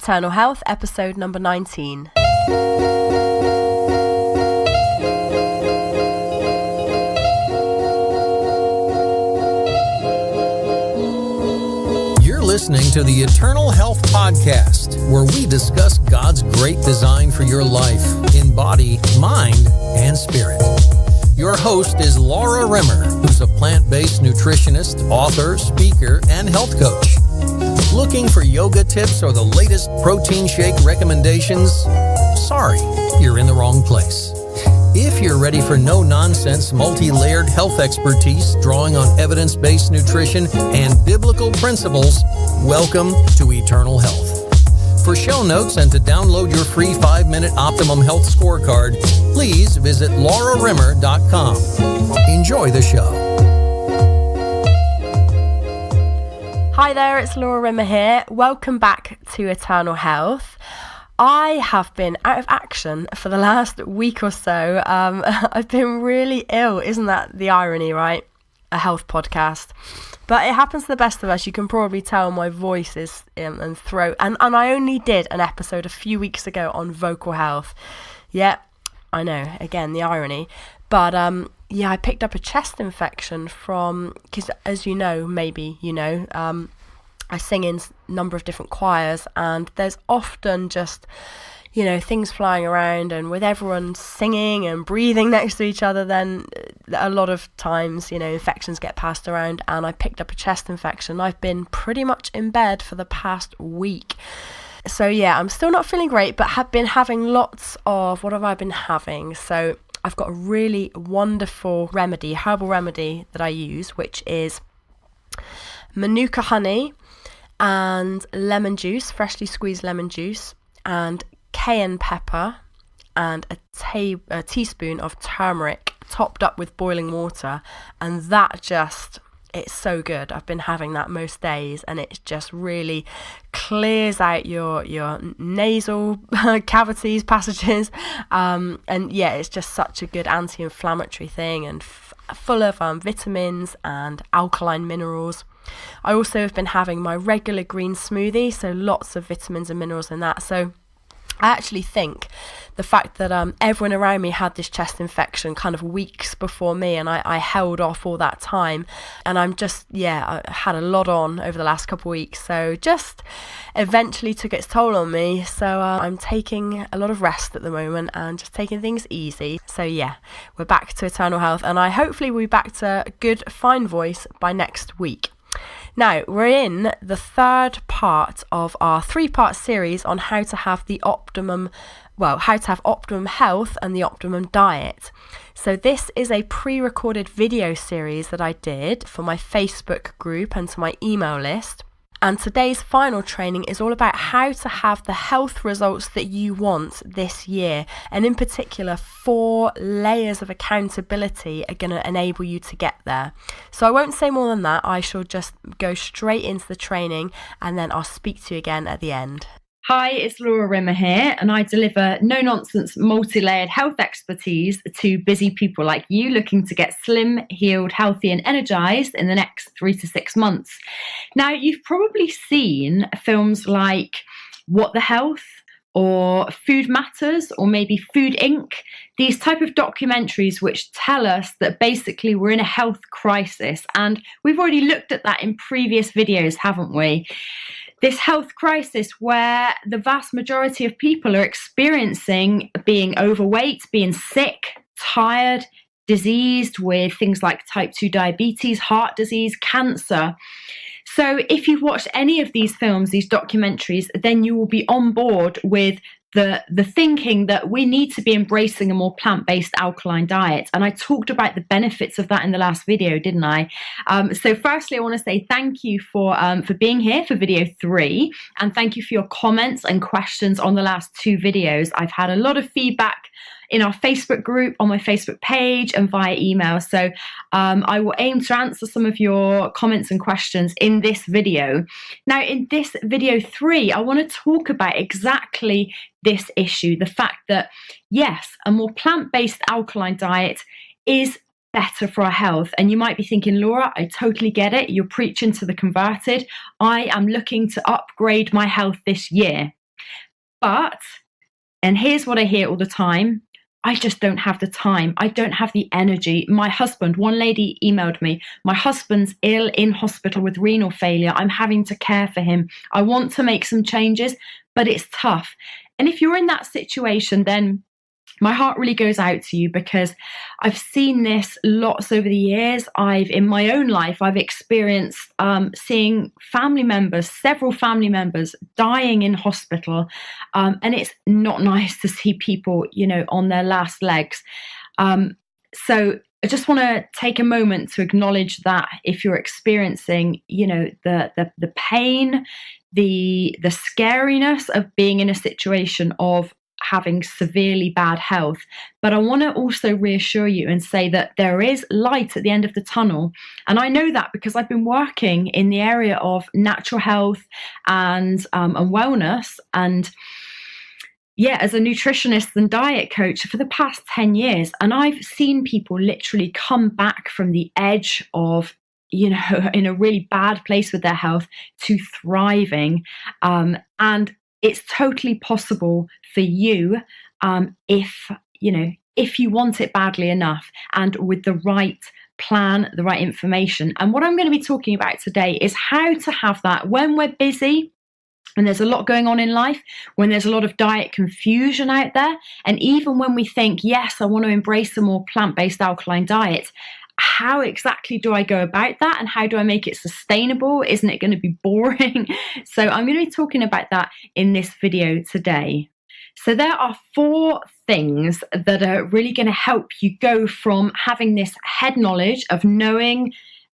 Eternal Health, episode number 19. You're listening to the Eternal Health Podcast, where we discuss God's great design for your life in body, mind, and spirit. Your host is Laura Rimmer, who's a plant-based nutritionist, author, speaker, and health coach. Looking for yoga tips or the latest protein shake recommendations? Sorry, you're in the wrong place. If you're ready for no-nonsense, multi-layered health expertise drawing on evidence-based nutrition and biblical principles, welcome to Eternal Health. For show notes and to download your free 5-minute Optimum Health Scorecard, please visit laurarimmer.com. Enjoy the show. Hi there, it's Laura Rimmer here. Welcome back to Eternal Health. I have been out of action for the last week or so. I've been really ill. Isn't that the irony, right? A health podcast. But it happens to the best of us. You can probably tell my voice is and throat. And I only did an episode a few weeks ago on vocal health. Yeah, I know. Again, the irony. But I picked up a chest infection because as you know, maybe you know, I sing in a number of different choirs, and there's often just, things flying around, and with everyone singing and breathing next to each other, then a lot of times, infections get passed around, and I picked up a chest infection. I've been pretty much in bed for the past week. So yeah, I'm still not feeling great, but have been having lots of, what have I been having? So I've got a really wonderful herbal remedy that I use, which is Manuka honey and lemon juice, freshly squeezed lemon juice, and cayenne pepper, and a teaspoon of turmeric topped up with boiling water, and it's so good. I've been having that most days, and it just really clears out your nasal cavities, passages, and yeah, it's just such a good anti-inflammatory thing, and full of vitamins and alkaline minerals. I also have been having my regular green smoothie, so lots of vitamins and minerals in that. So I actually think the fact that everyone around me had this chest infection kind of weeks before me, and I held off all that time, and I had a lot on over the last couple of weeks, so just eventually took its toll on me. So I'm taking a lot of rest at the moment and just taking things easy. So yeah, we're back to Eternal Health, and I hopefully will be back to a good, fine voice by next week. Now, we're in the third part of our 3-part series on how to have optimum health and the optimum diet. So this is a pre-recorded video series that I did for my Facebook group and to my email list. And today's final training is all about how to have the health results that you want this year. And in particular, 4 layers of accountability are going to enable you to get there. So I won't say more than that. I shall just go straight into the training, and then I'll speak to you again at the end. Hi, it's Laura Rimmer here, and I deliver no-nonsense, multi-layered health expertise to busy people like you looking to get slim, healed, healthy, and energized in the next 3 to 6 months. Now, you've probably seen films like What the Health, or Food Matters, or maybe Food Inc., these type of documentaries which tell us that basically we're in a health crisis, and we've already looked at that in previous videos, haven't we? This health crisis where the vast majority of people are experiencing being overweight, being sick, tired, diseased with things like type 2 diabetes, heart disease, cancer. So if you've watched any of these films, these documentaries, then you will be on board with the thinking that we need to be embracing a more plant-based alkaline diet. And I talked about the benefits of that in the last video, didn't I? So firstly, I want to say thank you for being here for video 3. And thank you for your comments and questions on the last 2 videos. I've had a lot of feedback in our Facebook group, on my Facebook page, and via email. So I will aim to answer some of your comments and questions in this video. Now, in this video 3, I want to talk about exactly this issue, the fact that, yes, a more plant-based alkaline diet is better for our health. And you might be thinking, Laura, I totally get it. You're preaching to the converted. I am looking to upgrade my health this year. But, and here's what I hear all the time, I just don't have the time. I don't have the energy. My husband, one lady emailed me, my husband's ill in hospital with renal failure. I'm having to care for him. I want to make some changes, but it's tough. And if you're in that situation, then my heart really goes out to you, because I've seen this lots over the years. In my own life, I've experienced seeing family members, several family members dying in hospital. And it's not nice to see people, on their last legs. So I just want to take a moment to acknowledge that if you're experiencing, the pain, the scariness of being in a situation of having severely bad health. But I want to also reassure you and say that there is light at the end of the tunnel. And I know that because I've been working in the area of natural health and wellness, and as a nutritionist and diet coach for the past 10 years. And I've seen people literally come back from the edge of, in a really bad place with their health to thriving. And it's totally possible for you if you want it badly enough and with the right plan, the right information. And what I'm going to be talking about today is how to have that when we're busy, when there's a lot going on in life, when there's a lot of diet confusion out there, and even when we think, yes, I want to embrace a more plant-based alkaline diet, how exactly do I go about that, and how do I make it sustainable? Isn't it going to be boring? So I'm going to be talking about that in this video today. So there are 4 things that are really going to help you go from having this head knowledge of knowing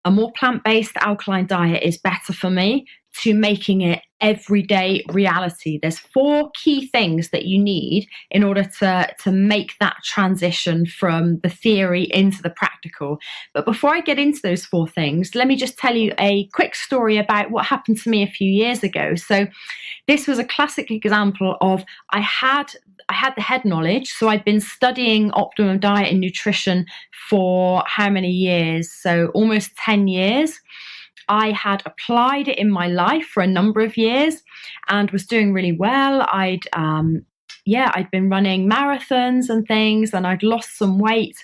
a more plant-based alkaline diet is better for me to making it everyday reality. There's 4 key things that you need in order to make that transition from the theory into the practical. But before I get into those 4 things, let me just tell you a quick story about what happened to me a few years ago. So this was a classic example of I had the head knowledge. So I'd been studying optimum diet and nutrition for how many years? So almost 10 years. I had applied it in my life for a number of years and was doing really well. I'd been running marathons and things, and I'd lost some weight.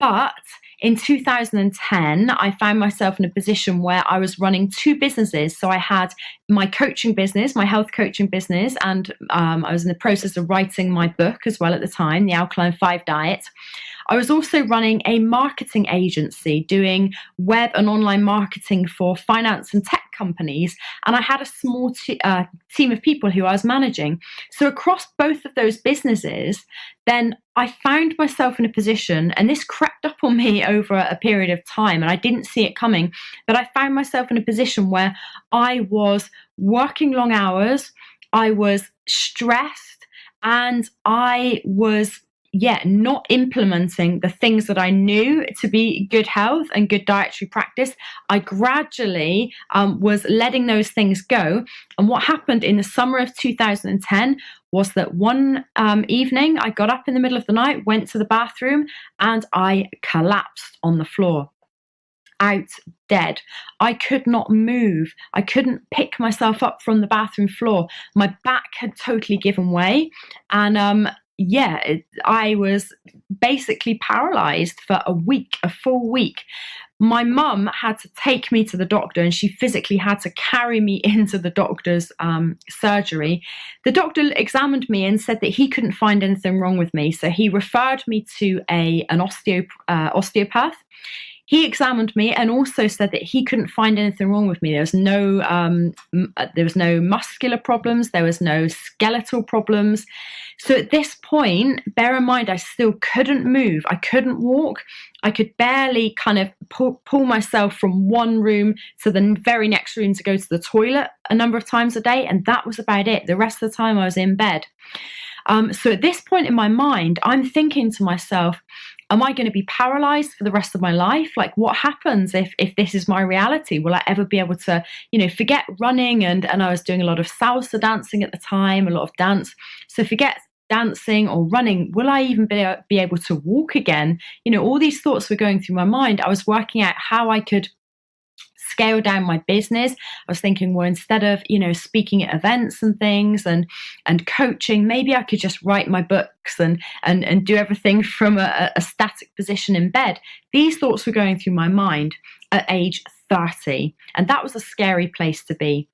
But in 2010, I found myself in a position where I was running 2 businesses. So I had my coaching business, my health coaching business, and I was in the process of writing my book as well at the time, The Alkaline 5 Diet. I was also running a marketing agency doing web and online marketing for finance and tech companies. And I had a small team of people who I was managing. So across both of those businesses, then I found myself in a position, and this crept up on me over a period of time, and I didn't see it coming, but I found myself in a position where I was working long hours, I was stressed, and I was not implementing the things that I knew to be good health and good dietary practice. I gradually was letting those things go. And what happened in the summer of 2010 was that one evening, I got up in the middle of the night, went to the bathroom, and I collapsed on the floor. Out dead. I could not move. I couldn't pick myself up from the bathroom floor. My back had totally given way. And I was basically paralyzed for a full week. My mum had to take me to the doctor, and she physically had to carry me into the doctor's surgery. The doctor examined me and said that he couldn't find anything wrong with me. So he referred me to an osteopath. He examined me and also said that he couldn't find anything wrong with me. There was no muscular problems. There was no skeletal problems. So at this point, bear in mind, I still couldn't move. I couldn't walk. I could barely kind of pull myself from one room to the very next room to go to the toilet a number of times a day. And that was about it. The rest of the time I was in bed. So at this point in my mind, I'm thinking to myself, am I going to be paralyzed for the rest of my life? Like, what happens if this is my reality? Will I ever be able to, forget running? And I was doing a lot of salsa dancing at the time, a lot of dance. So forget dancing or running. Will I even be able to walk again? All these thoughts were going through my mind. I was working out how I could scale down my business. I was thinking, well, instead of, speaking at events and things and coaching, maybe I could just write my books and do everything from a static position in bed. These thoughts were going through my mind at age 30, and that was a scary place to be.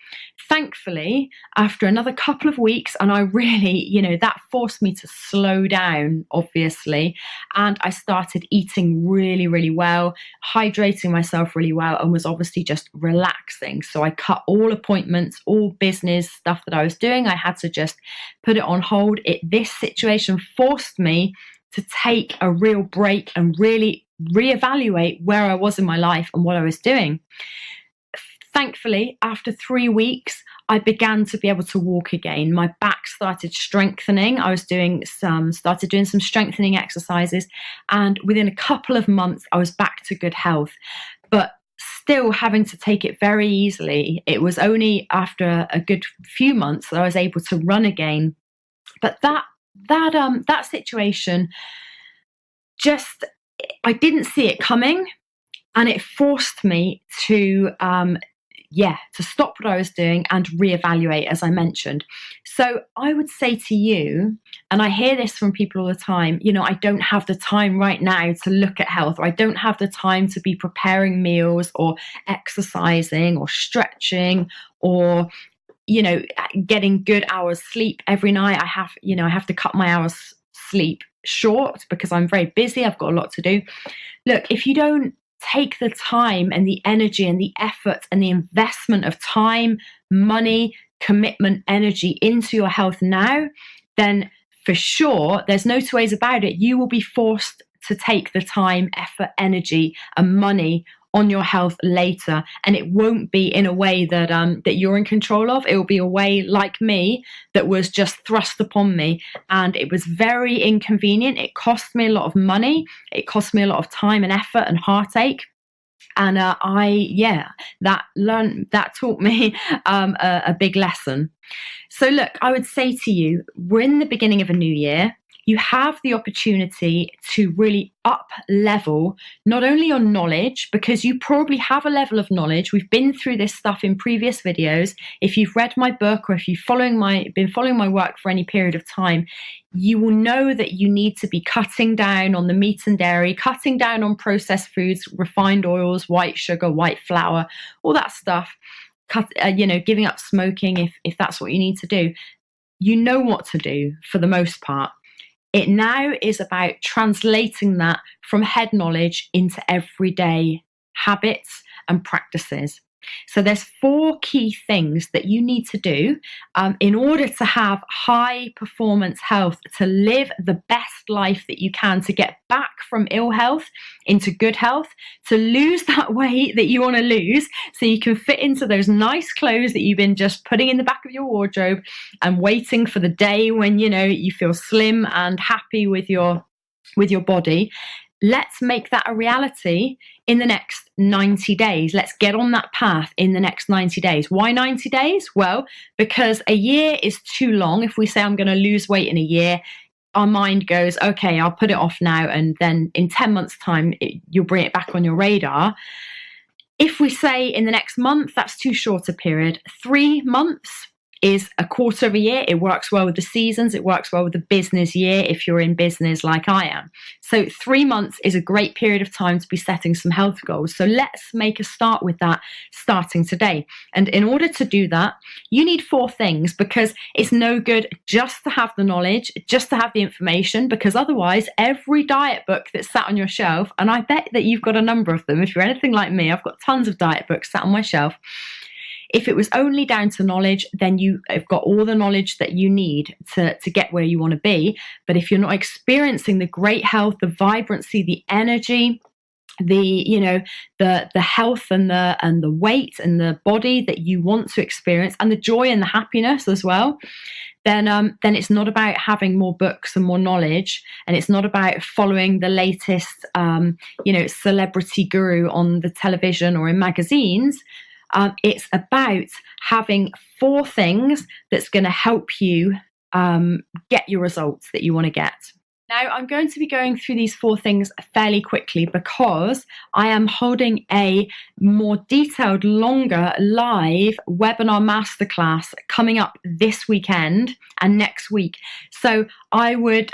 Thankfully, after another couple of weeks, and I really, that forced me to slow down, obviously, and I started eating really, really well, hydrating myself really well, and was obviously just relaxing. So I cut all appointments, all business stuff that I was doing. I had to just put it on hold. This situation forced me to take a real break and really reevaluate where I was in my life and what I was doing. Thankfully, after 3 weeks, I began to be able to walk again. My back started strengthening. I was started doing some strengthening exercises, and within a couple of months, I was back to good health. But still having to take it very easily. It was only after a good few months that I was able to run again. But that situation, just, I didn't see it coming, and it forced me to stop what I was doing and reevaluate, as I mentioned. So I would say to you, and I hear this from people all the time, I don't have the time right now to look at health, or I don't have the time to be preparing meals or exercising or stretching or getting good hours sleep every night. I have to cut my hours sleep short because I'm very busy. I've got a lot to do. Look, if you don't take the time and the energy and the effort and the investment of time, money, commitment, energy into your health now, then for sure, there's no two ways about it. You will be forced to take the time, effort, energy, and money on your health later, and it won't be in a way that that you're in control of. It will be a way, like me, that was just thrust upon me, and it was very inconvenient. It cost me a lot of money. It cost me a lot of time and effort and heartache. And that taught me a big lesson. So look, I would say to you, we're in the beginning of a new year. You have the opportunity to really up level not only your knowledge, because you probably have a level of knowledge. We've been through this stuff in previous videos. If you've read my book, or if you've been following my work for any period of time, you will know that you need to be cutting down on the meat and dairy, cutting down on processed foods, refined oils, white sugar, white flour, all that stuff. Giving up smoking if that's what you need to do. You know what to do for the most part. It now is about translating that from head knowledge into everyday habits and practices. So there's 4 key things that you need to do in order to have high performance health, to live the best life that you can, to get back from ill health into good health, to lose that weight that you want to lose so you can fit into those nice clothes that you've been just putting in the back of your wardrobe and waiting for the day when you feel slim and happy with your body. Let's make that a reality in the next 90 days. Let's get on that path in the next 90 days. Why 90 days? Well, because a year is too long. If we say I'm going to lose weight in a year, our mind goes, okay, I'll put it off now, and then in 10 months' time, you'll bring it back on your radar. If we say in the next month, that's too short a period. 3 months is a quarter of a year. It works well with the seasons. It works well with the business year if you're in business like I am. So 3 months is a great period of time to be setting some health goals. So let's make a start with that starting today. And in order to do that, you need 4 things, because it's no good just to have the knowledge, just to have the information, because otherwise every diet book that's sat on your shelf, and I bet that you've got a number of them. If you're anything like me, I've got tons of diet books sat on my shelf. If it was only down to knowledge, then you have got all the knowledge that you need to get where you want to be. But if you're not experiencing the great health, the vibrancy, the energy, the health and the weight and the body that you want to experience, and the joy and the happiness as well, then it's not about having more books and more knowledge, and it's not about following the latest celebrity guru on the television or in magazines. It's about having 4 things that's going to help you get your results that you want to get. Now, I'm going to be going through these 4 things fairly quickly because I am holding a more detailed, longer live webinar masterclass coming up this weekend and next week. So I would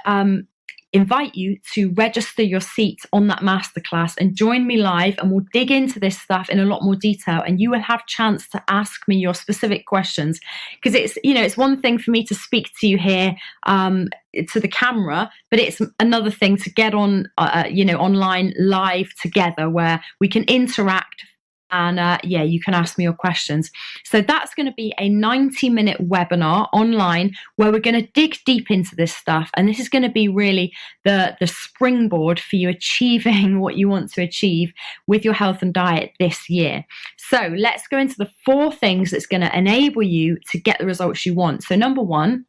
invite you to register your seat on that masterclass and join me live, and we'll dig into this stuff in a lot more detail, and you will have chance to ask me your specific questions, because it's one thing for me to speak to you here to the camera, but it's another thing to get on online live together where we can interact. And you can ask me your questions. So that's going to be a 90-minute webinar online where we're going to dig deep into this stuff. And this is going to be really the springboard for you achieving what you want to achieve with your health and diet this year. So let's go into the 4 things that's going to enable you to get the results you want. So number 1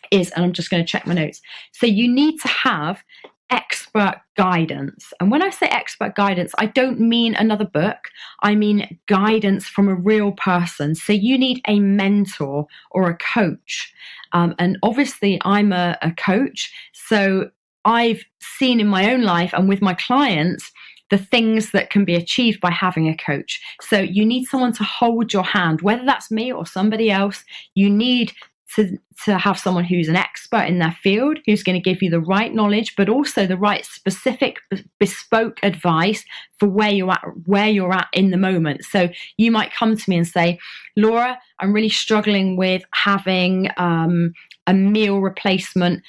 is, and I'm just going to check my notes. So you need to have expert guidance. And when I say expert guidance, I don't mean another book. I mean guidance from a real person. So you need a mentor or a coach. And obviously I'm a coach. So I've seen in my own life and with my clients the things that can be achieved by having a coach. So you need someone to hold your hand, whether that's me or somebody else. You need to have someone who's an expert in their field, who's going to give you the right knowledge, but also the right specific bespoke advice for where you're at in the moment. So you might come to me and say, Laura, I'm really struggling with having a meal replacement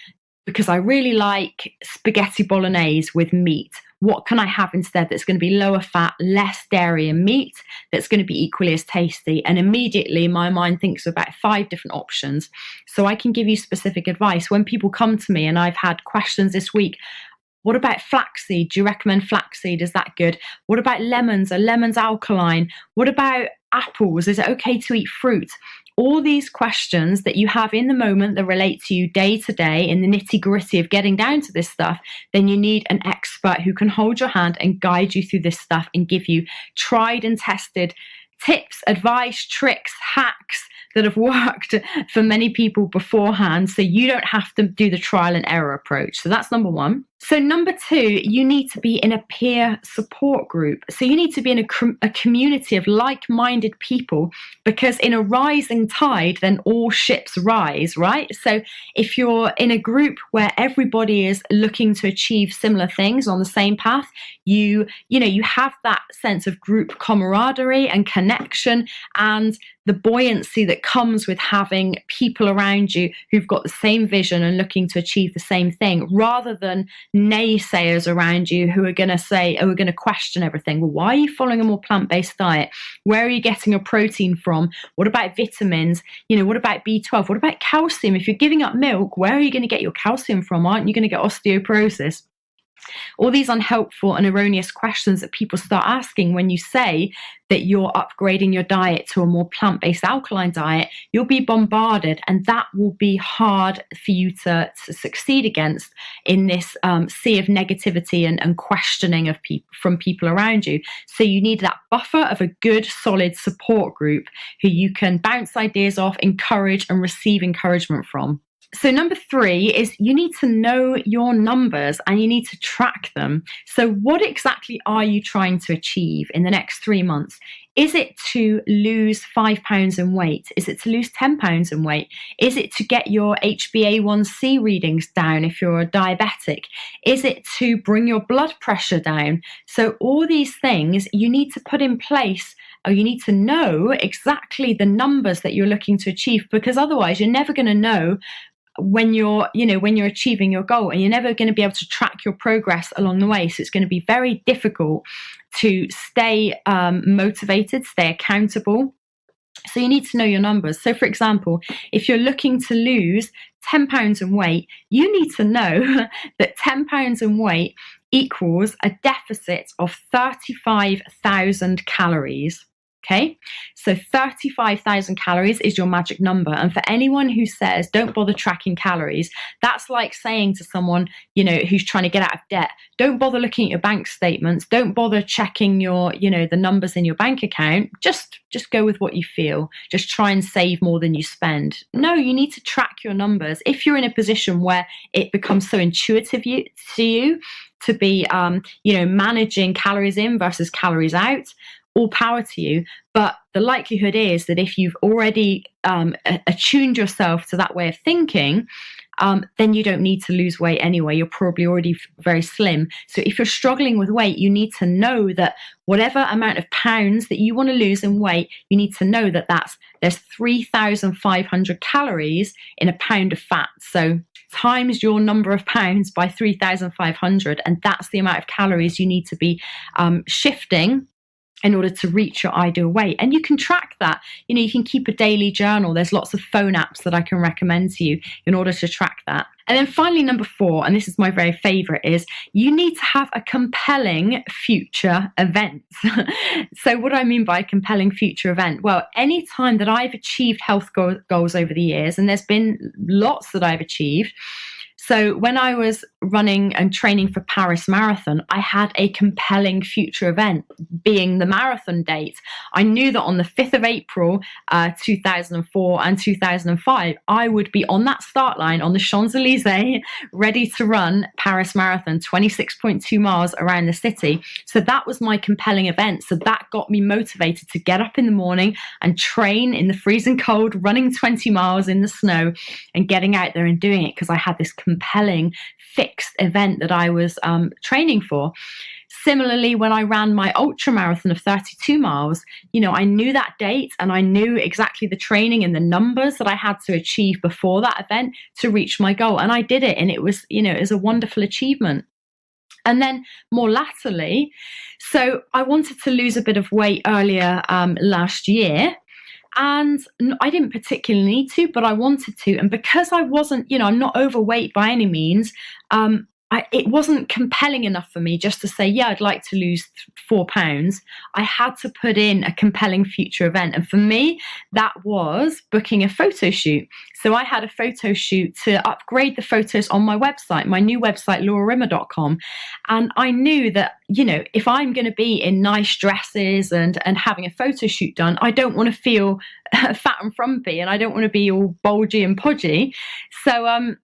because I really like spaghetti bolognese with meat. What can I have instead that's going to be lower fat, less dairy and meat, that's going to be equally as tasty? And immediately my mind thinks about 5 different options. So I can give you specific advice. When people come to me, and I've had questions this week, what about flaxseed? Do you recommend flaxseed? Is that good? What about lemons? Are lemons alkaline? What about apples? Is it okay to eat fruit? All these questions that you have in the moment that relate to you day to day in the nitty gritty of getting down to this stuff, then you need an expert who can hold your hand and guide you through this stuff and give you tried and tested tips, advice, tricks, hacks that have worked for many people beforehand, so you don't have to do the trial and error approach. So that's number 1. So number 2, you need to be in a peer support group. So you need to be in a community of like-minded people, because in a rising tide, then all ships rise, right? So if you're in a group where everybody is looking to achieve similar things on the same path, you have that sense of group camaraderie and connection and the buoyancy that comes with having people around you who've got the same vision and looking to achieve the same thing, rather than naysayers around you who are going to say, we're going to question everything. Well, why are you following a more plant-based diet? Where are you getting your protein from? What about vitamins? What about B12? What about calcium? If you're giving up milk, where are you going to get your calcium from? Aren't you going to get osteoporosis? All these unhelpful and erroneous questions that people start asking when you say that you're upgrading your diet to a more plant-based alkaline diet, you'll be bombarded, and that will be hard for you to succeed against in this sea of negativity and questioning of from people around you. So you need that buffer of a good, solid support group who you can bounce ideas off, encourage, and receive encouragement from. So number 3 is you need to know your numbers and you need to track them. So what exactly are you trying to achieve in the next 3 months? Is it to lose 5 pounds in weight? Is it to lose 10 pounds in weight? Is it to get your HbA1c readings down if you're a diabetic? Is it to bring your blood pressure down? So all these things you need to put in place, or you need to know exactly the numbers that you're looking to achieve, because otherwise you're never going to know when you're achieving your goal, and you're never going to be able to track your progress along the way. So it's going to be very difficult to stay motivated, stay accountable. So you need to know your numbers. So for example, if you're looking to lose 10 pounds in weight, you need to know that 10 pounds in weight equals a deficit of 35,000 calories. Okay, so 35,000 calories is your magic number. And for anyone who says don't bother tracking calories, that's like saying to someone, who's trying to get out of debt, don't bother looking at your bank statements, don't bother checking your, the numbers in your bank account. Just go with what you feel. Just try and save more than you spend. No, you need to track your numbers. If you're in a position where it becomes so intuitive to you to be, managing calories in versus calories out, all power to you. But the likelihood is that if you've already attuned yourself to that way of thinking, then you don't need to lose weight anyway. You're probably already very slim. So if you're struggling with weight, you need to know that whatever amount of pounds that you want to lose in weight, you need to know that there's 3,500 calories in a pound of fat. So times your number of pounds by 3,500, and that's the amount of calories you need to be shifting in order to reach your ideal weight. And you can track that. You can keep a daily journal. There's lots of phone apps that I can recommend to you in order to track that. And then finally, number 4, and this is my very favorite, is you need to have a compelling future event. So what do I mean by a compelling future event? Well, any time that I've achieved health goals over the years, and there's been lots that I've achieved. So when I was running and training for Paris Marathon, I had a compelling future event, being the marathon date. I knew that on the 5th of April, 2004 and 2005, I would be on that start line on the Champs-Élysées, ready to run Paris Marathon, 26.2 miles around the city. So that was my compelling event. So that got me motivated to get up in the morning and train in the freezing cold, running 20 miles in the snow and getting out there and doing it, because I had this compelling fixed event that I was training for. Similarly, when I ran my ultra marathon of 32 miles, I knew that date and I knew exactly the training and the numbers that I had to achieve before that event to reach my goal. And I did it, and it was, it was a wonderful achievement. And then more latterly, so I wanted to lose a bit of weight earlier last year. And I didn't particularly need to, but I wanted to. And because I wasn't, I'm not overweight by any means, it wasn't compelling enough for me just to say, yeah, I'd like to lose 4 pounds. I had to put in a compelling future event. And for me, that was booking a photo shoot. So I had a photo shoot to upgrade the photos on my website, my new website, laurarimmer.com. And I knew that, if I'm going to be in nice dresses and having a photo shoot done, I don't want to feel fat and frumpy, and I don't want to be all bulgy and podgy. So,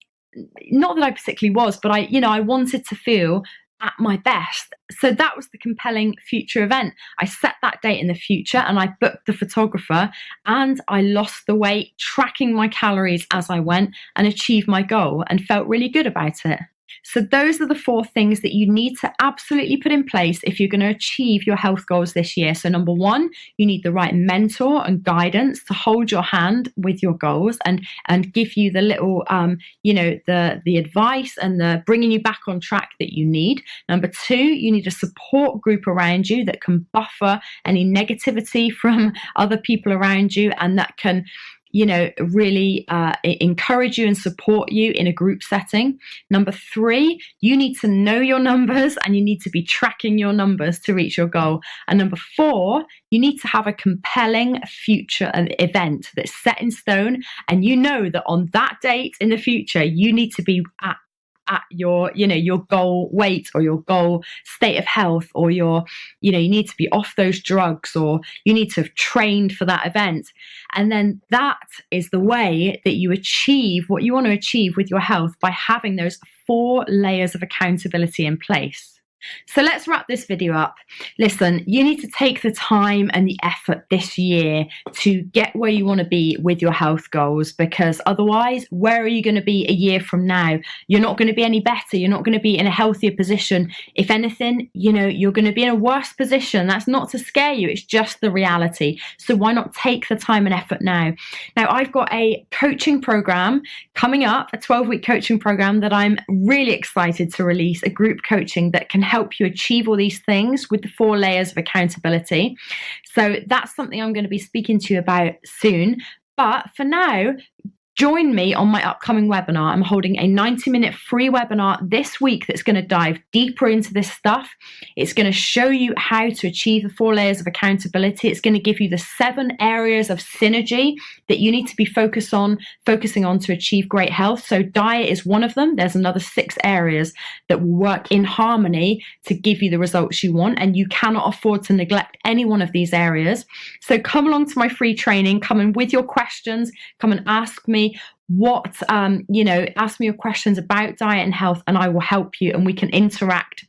not that I particularly was, but I wanted to feel at my best. So that was the compelling future event. I set that date in the future and I booked the photographer, and I lost the weight, tracking my calories as I went, and achieved my goal and felt really good about it. So those are the 4 things that you need to absolutely put in place if you're going to achieve your health goals this year. So number 1, you need the right mentor and guidance to hold your hand with your goals and give you the little, the advice and the bringing you back on track that you need. Number 2, you need a support group around you that can buffer any negativity from other people around you, and that can really encourage you and support you in a group setting. Number 3, you need to know your numbers, and you need to be tracking your numbers to reach your goal. And number 4, you need to have a compelling future event that's set in stone, and that on that date in the future, you need to be at your goal weight or your goal state of health, or you need to be off those drugs, or you need to have trained for that event. And then that is the way that you achieve what you want to achieve with your health, by having those 4 layers of accountability in place. So let's wrap this video up. Listen, you need to take the time and the effort this year to get where you want to be with your health goals, because otherwise, where are you going to be a year from now? You're not going to be any better. You're not going to be in a healthier position. If anything, you're going to be in a worse position. That's not to scare you. It's just the reality. So why not take the time and effort now? Now, I've got a coaching program coming up, a 12-week coaching program that I'm really excited to release, a group coaching that can help you achieve all these things with the 4 layers of accountability. So that's something I'm going to be speaking to you about soon. But for now, Join me on my upcoming webinar. I'm holding a 90-minute free webinar this week that's going to dive deeper into this stuff. It's going to show you how to achieve the 4 layers of accountability. It's going to give you the 7 areas of synergy that you need to be focusing on to achieve great health. So diet is one of them. There's another 6 areas that will work in harmony to give you the results you want, and you cannot afford to neglect any one of these areas. So come along to my free training, come in with your questions, come and ask me ask me your questions about diet and health, and I will help you, and we can interact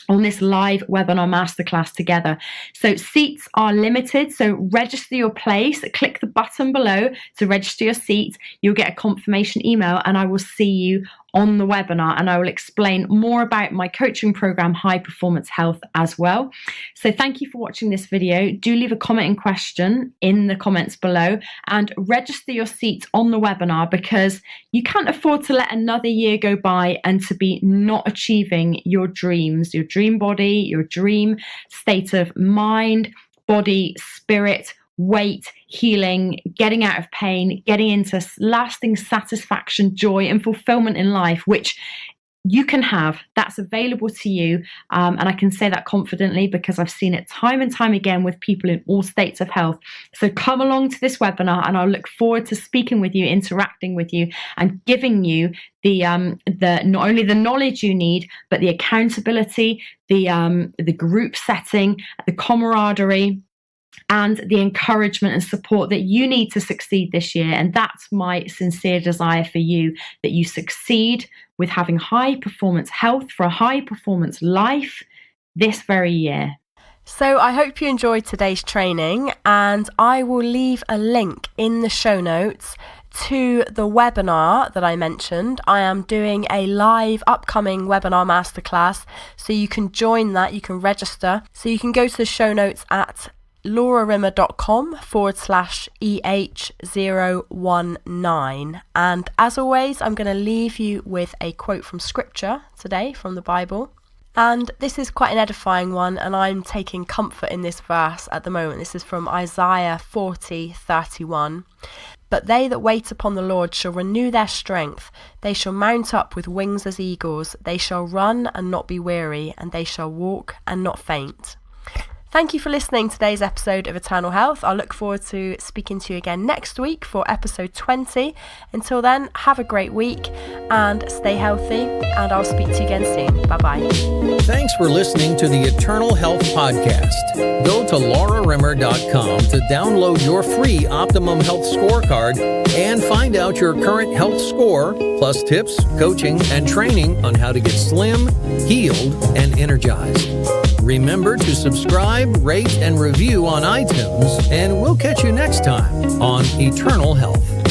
on this live webinar masterclass together. So seats are limited, so register your place. Click the button below to register your seat. You'll get a confirmation email, and I will see you on the webinar, and I will explain more about my coaching program, High Performance Health, as well. So thank you for watching this video. Do leave a comment and question in the comments below, and register your seats on the webinar, because you can't afford to let another year go by and to be not achieving your dreams, your dream body, your dream state of mind, body, spirit, weight, healing, getting out of pain, getting into lasting satisfaction, joy, and fulfillment in life, which you can have. That's available to you. And I can say that confidently because I've seen it time and time again with people in all states of health. So come along to this webinar, and I'll look forward to speaking with you, interacting with you, and giving you the not only the knowledge you need, but the accountability, the group setting, the camaraderie, and the encouragement and support that you need to succeed this year. And that's my sincere desire for you, that you succeed with having high performance health for a high performance life this very year. So I hope you enjoyed today's training, and I will leave a link in the show notes to the webinar that I mentioned. I am doing a live upcoming webinar masterclass, so you can join that, you can register. So you can go to the show notes at laurarimmer.com/EH019. And as always, I'm going to leave you with a quote from scripture today from the Bible. And this is quite an edifying one, and I'm taking comfort in this verse at the moment. This is from Isaiah 40:31. But they that wait upon the Lord shall renew their strength. They shall mount up with wings as eagles. They shall run and not be weary, and they shall walk and not faint. Thank you for listening to today's episode of Eternal Health. I look forward to speaking to you again next week for episode 20. Until then, have a great week and stay healthy, and I'll speak to you again soon. Bye-bye. Thanks for listening to the Eternal Health Podcast. Go to laurarimmer.com to download your free Optimum Health Scorecard and find out your current health score, plus tips, coaching, and training on how to get slim, healed, and energized. Remember to subscribe, rate, and review on iTunes, and we'll catch you next time on Eternal Health.